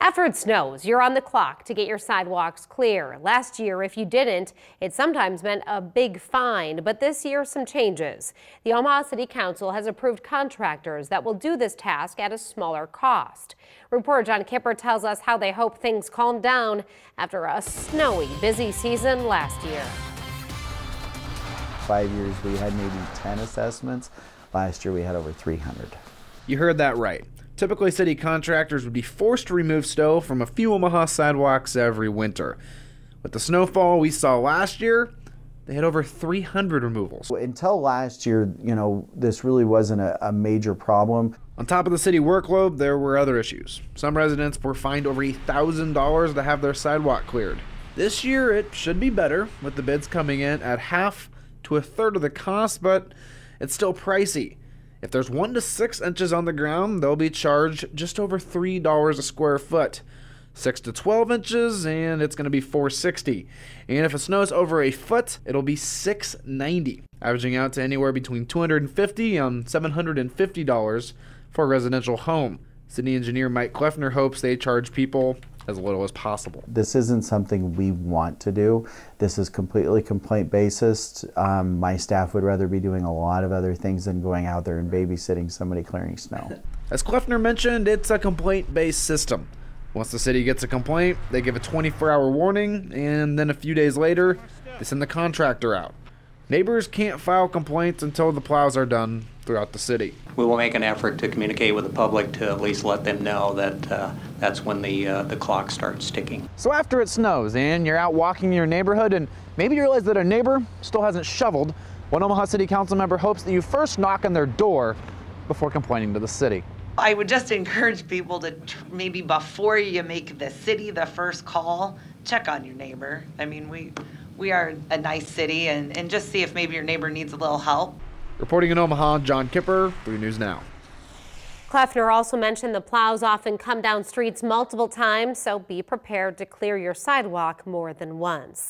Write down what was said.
After it snows, you're on the clock to get your sidewalks clear. Last year, if you didn't, it sometimes meant a big fine, but this year some changes. The Omaha City Council has approved contractors that will do this task at a smaller cost. Reporter John Kipper tells us how they hope things calm down after a snowy, busy season last year. 5 years we had maybe 10 assessments. Last year we had over 300. You heard that right. Typically, city contractors would be forced to remove snow from a few Omaha sidewalks every winter. With the snowfall we saw last year, they had over 300 removals. Until last year, this really wasn't a major problem. On top of the city workload, there were other issues. Some residents were fined over $1,000 to have their sidewalk cleared. This year, it should be better, with the bids coming in at half to a third of the cost, but it's still pricey. If there's 1 to 6 inches on the ground, they'll be charged just over $3 a square foot. 6 to 12 inches, and it's going to be $4.60. And if it snows over a foot, it'll be $6.90, averaging out to anywhere between $250 and $750 for a residential home. City engineer Mike Kleffner hopes they charge people as little as possible. This isn't something we want to do. This is completely complaint basis. My staff would rather be doing a lot of other things than going out there and babysitting somebody clearing snow. As Kleffner mentioned, it's a complaint-based system. Once the city gets a complaint, they give a 24-hour warning, and then a few days later, they send the contractor out. Neighbors can't file complaints until the plows are done throughout the city. We will make an effort to communicate with the public to at least let them know that that's when the clock starts ticking. So after it snows and you're out walking in your neighborhood and maybe you realize that a neighbor still hasn't shoveled, one Omaha City Council member hopes that you first knock on their door before complaining to the city. I would just encourage people to maybe before you make the city the first call, check on your neighbor. I mean, we are a nice city, and just see if maybe your neighbor needs a little help. Reporting in Omaha, John Kipper, 3 News Now. Kleffner also mentioned the plows often come down streets multiple times, so be prepared to clear your sidewalk more than once.